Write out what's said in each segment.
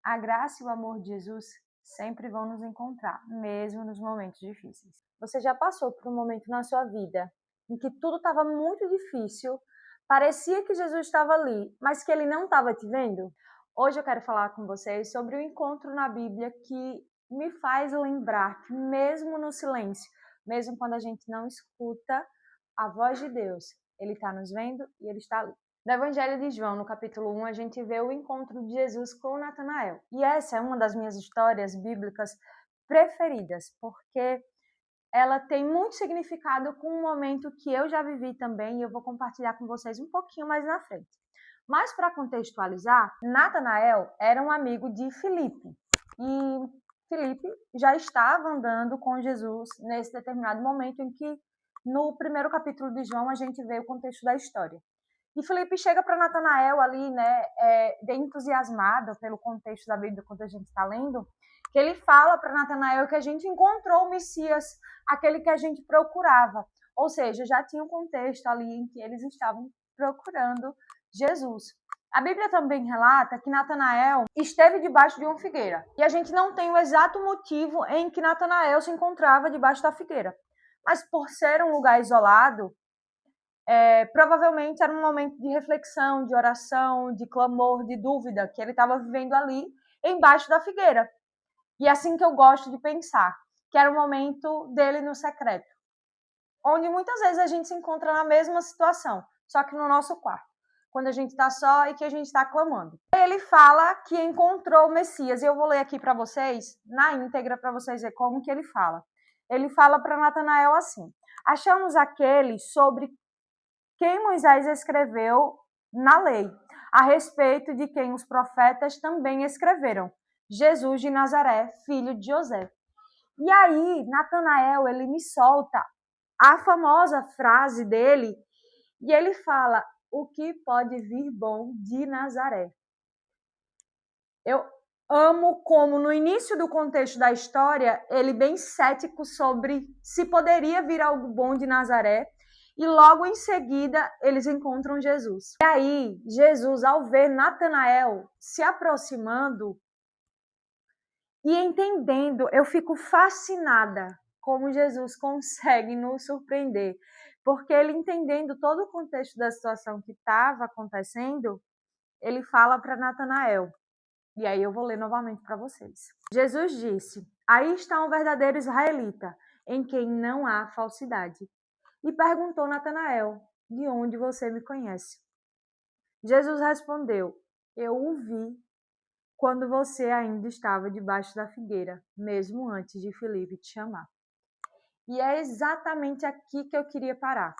A graça e o amor de Jesus sempre vão nos encontrar, mesmo nos momentos difíceis. Você já passou por um momento na sua vida em que tudo estava muito difícil, parecia que Jesus estava ali, mas que ele não estava te vendo? Hoje eu quero falar com vocês sobre o encontro na Bíblia que me faz lembrar que mesmo no silêncio, mesmo quando a gente não escuta a voz de Deus, ele está nos vendo e ele está ali. No Evangelho de João, no capítulo 1, a gente vê o encontro de Jesus com Natanael. E essa é uma das minhas histórias bíblicas preferidas, porque ela tem muito significado com um momento que eu já vivi também e eu vou compartilhar com vocês um pouquinho mais na frente. Mas para contextualizar, Natanael era um amigo de Filipe. E Filipe já estava andando com Jesus nesse determinado momento em que, no primeiro capítulo de João, a gente vê o contexto da história. E Filipe chega para Natanael ali, né, bem entusiasmado pelo contexto da Bíblia quando a gente está lendo, que ele fala para Natanael que a gente encontrou o Messias, aquele que a gente procurava. Ou seja, já tinha um contexto ali em que eles estavam procurando Jesus. A Bíblia também relata que Natanael esteve debaixo de uma figueira. E a gente não tem o exato motivo em que Natanael se encontrava debaixo da figueira. Mas por ser um lugar isolado, provavelmente era um momento de reflexão, de oração, de clamor, de dúvida que ele estava vivendo ali embaixo da figueira. E é assim que eu gosto de pensar, que era o momento dele no secreto, onde muitas vezes a gente se encontra na mesma situação, só que no nosso quarto, quando a gente está só e que a gente está clamando. Ele fala que encontrou o Messias, e eu vou ler aqui para vocês, na íntegra, para vocês verem como que ele fala. Ele fala para Natanael assim: achamos aquele sobre quem Moisés escreveu na lei, a respeito de quem os profetas também escreveram, Jesus de Nazaré, filho de José. E aí, Natanael, ele me solta a famosa frase dele, e ele fala: o que pode vir bom de Nazaré? Eu amo como no início do contexto da história, ele bem cético sobre se poderia vir algo bom de Nazaré, e logo em seguida eles encontram Jesus. E aí, Jesus, ao ver Natanael se aproximando e entendendo, eu fico fascinada como Jesus consegue nos surpreender. Porque ele, entendendo todo o contexto da situação que estava acontecendo, ele fala para Natanael. E aí eu vou ler novamente para vocês. Jesus disse: aí está um verdadeiro israelita, em quem não há falsidade. E perguntou Natanael: de onde você me conhece? Jesus respondeu: eu o vi quando você ainda estava debaixo da figueira, mesmo antes de Filipe te chamar. E é exatamente aqui que eu queria parar.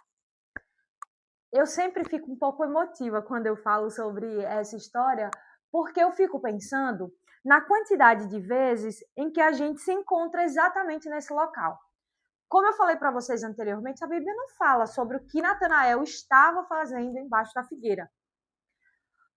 Eu sempre fico um pouco emotiva quando eu falo sobre essa história, porque eu fico pensando na quantidade de vezes em que a gente se encontra exatamente nesse local. Como eu falei para vocês anteriormente, a Bíblia não fala sobre o que Natanael estava fazendo embaixo da figueira.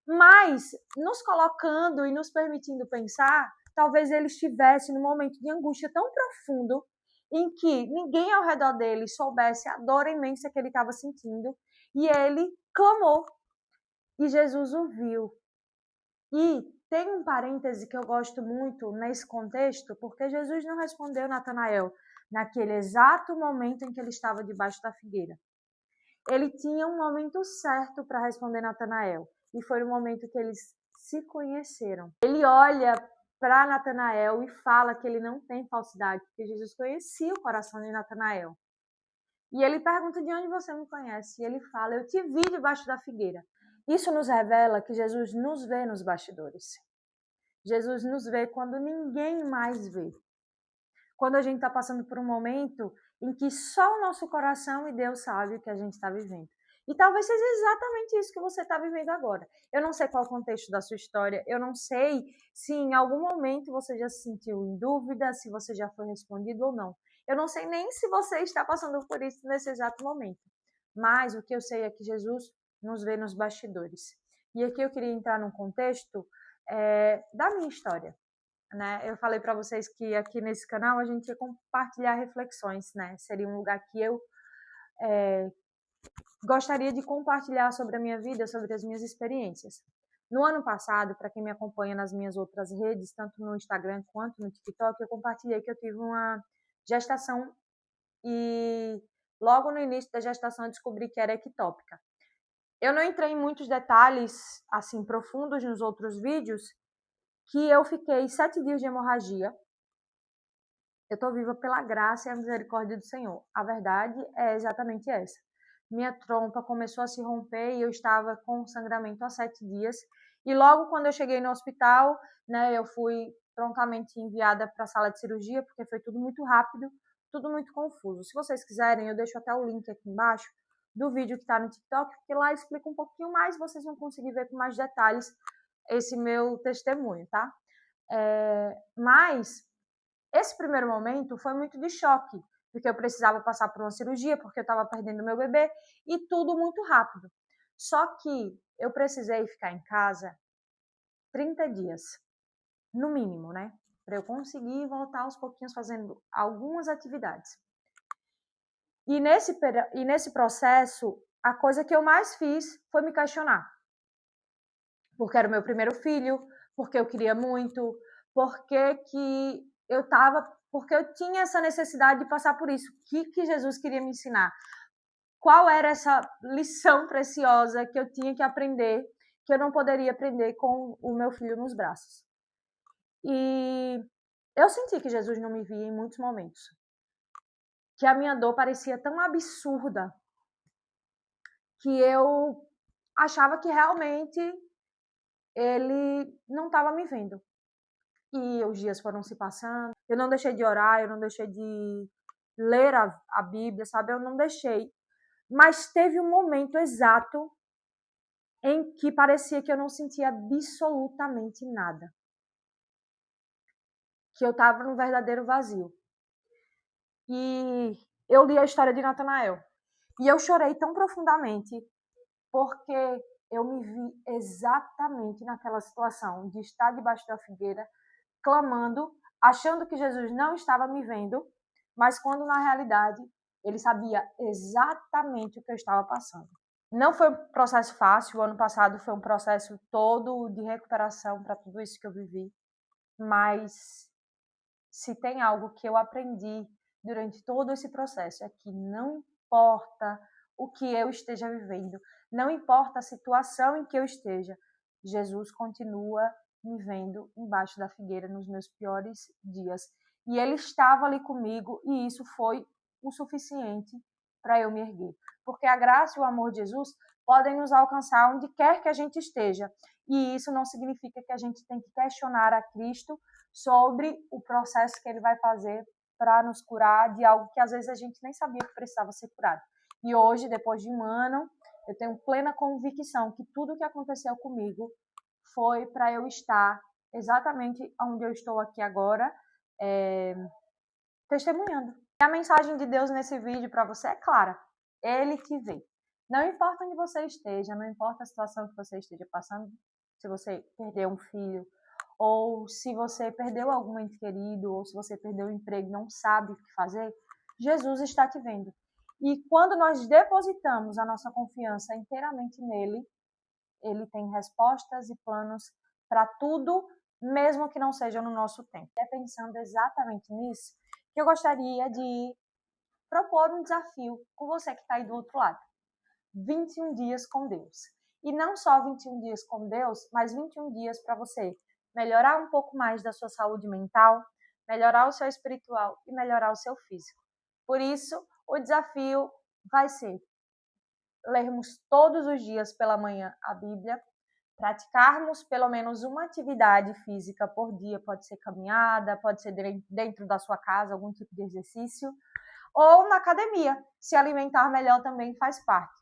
Mas, nos colocando e nos permitindo pensar, talvez ele estivesse num momento de angústia tão profundo em que ninguém ao redor dele soubesse a dor imensa que ele estava sentindo, e ele clamou, e Jesus o viu. E tem um parêntese que eu gosto muito nesse contexto, porque Jesus não respondeu Natanael naquele exato momento em que ele estava debaixo da figueira. Ele tinha um momento certo para responder Natanael, e foi o momento que eles se conheceram. Ele olha para Natanael e fala que ele não tem falsidade, porque Jesus conhecia o coração de Natanael. E ele pergunta: de onde você me conhece? E ele fala: eu te vi debaixo da figueira. Isso nos revela que Jesus nos vê nos bastidores. Jesus nos vê quando ninguém mais vê. Quando a gente está passando por um momento em que só o nosso coração e Deus sabe o que a gente está vivendo. E talvez seja exatamente isso que você está vivendo agora. Eu não sei qual é o contexto da sua história, eu não sei se em algum momento você já se sentiu em dúvida, se você já foi respondido ou não. Eu não sei nem se você está passando por isso nesse exato momento. Mas o que eu sei é que Jesus nos vê nos bastidores. E aqui eu queria entrar num contexto da minha história. Né? Eu falei para vocês que aqui nesse canal a gente ia compartilhar reflexões, né? Seria um lugar que eu gostaria de compartilhar sobre a minha vida, sobre as minhas experiências. No ano passado, para quem me acompanha nas minhas outras redes, tanto no Instagram quanto no TikTok, eu compartilhei que eu tive uma gestação e logo no início da gestação eu descobri que era ectópica. Eu não entrei em muitos detalhes assim profundos nos outros vídeos, que eu fiquei 7 dias de hemorragia. Eu estou viva pela graça e a misericórdia do Senhor. A verdade é exatamente essa. Minha trompa começou a se romper e eu estava com sangramento há 7 dias. E logo quando eu cheguei no hospital, né, eu fui prontamente enviada para a sala de cirurgia, porque foi tudo muito rápido, tudo muito confuso. Se vocês quiserem, eu deixo até o link aqui embaixo do vídeo que está no TikTok, porque lá explica um pouquinho mais, vocês vão conseguir ver com mais detalhes esse meu testemunho, tá? Mas esse primeiro momento foi muito de choque, porque eu precisava passar por uma cirurgia, porque eu estava perdendo meu bebê, e tudo muito rápido. Só que eu precisei ficar em casa 30 dias, no mínimo, né? Para eu conseguir voltar aos pouquinhos fazendo algumas atividades. E nesse processo, a coisa que eu mais fiz foi me questionar. Porque era o meu primeiro filho, porque eu queria muito, porque eu tinha essa necessidade de passar por isso. O que Jesus queria me ensinar? Qual era essa lição preciosa que eu tinha que aprender, que eu não poderia aprender com o meu filho nos braços? E eu senti que Jesus não me via em muitos momentos. Que a minha dor parecia tão absurda que eu achava que realmente ele não estava me vendo. E os dias foram se passando. Eu não deixei de orar, eu não deixei de ler a Bíblia, sabe? Eu não deixei. Mas teve um momento exato em que parecia que eu não sentia absolutamente nada. Que eu estava num verdadeiro vazio. E eu li a história de Natanael. E eu chorei tão profundamente porque eu me vi exatamente naquela situação de estar debaixo da figueira, clamando, achando que Jesus não estava me vendo, mas quando na realidade ele sabia exatamente o que eu estava passando. Não foi um processo fácil, o ano passado foi um processo todo de recuperação para tudo isso que eu vivi, mas se tem algo que eu aprendi durante todo esse processo é que não importa o que eu esteja vivendo, não importa a situação em que eu esteja, Jesus continua me vendo embaixo da figueira nos meus piores dias. E ele estava ali comigo e isso foi o suficiente para eu me erguer. Porque a graça e o amor de Jesus podem nos alcançar onde quer que a gente esteja. E isso não significa que a gente tem que questionar a Cristo sobre o processo que ele vai fazer para nos curar de algo que às vezes a gente nem sabia que precisava ser curado. E hoje, depois de um ano, eu tenho plena convicção que tudo o que aconteceu comigo foi para eu estar exatamente onde eu estou aqui agora, testemunhando. E a mensagem de Deus nesse vídeo para você é clara. Ele te vê. Não importa onde você esteja, não importa a situação que você esteja passando, se você perdeu um filho, ou se você perdeu algum ente querido, ou se você perdeu o emprego e não sabe o que fazer, Jesus está te vendo. E quando nós depositamos a nossa confiança inteiramente nele, ele tem respostas e planos para tudo, mesmo que não seja no nosso tempo. É pensando exatamente nisso que eu gostaria de propor um desafio com você que está aí do outro lado. 21 dias com Deus. E não só 21 dias com Deus, mas 21 dias para você melhorar um pouco mais da sua saúde mental, melhorar o seu espiritual e melhorar o seu físico. Por isso, o desafio vai ser lermos todos os dias pela manhã a Bíblia, praticarmos pelo menos uma atividade física por dia, pode ser caminhada, pode ser dentro da sua casa, algum tipo de exercício, ou na academia, se alimentar melhor também faz parte.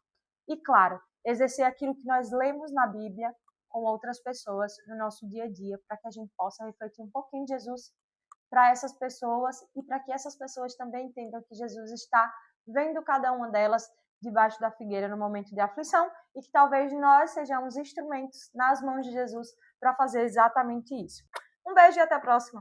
E claro, exercer aquilo que nós lemos na Bíblia com outras pessoas no nosso dia a dia, para que a gente possa refletir um pouquinho de Jesus para essas pessoas e para que essas pessoas também entendam que Jesus está vendo cada uma delas debaixo da figueira no momento de aflição e que talvez nós sejamos instrumentos nas mãos de Jesus para fazer exatamente isso. Um beijo e até a próxima!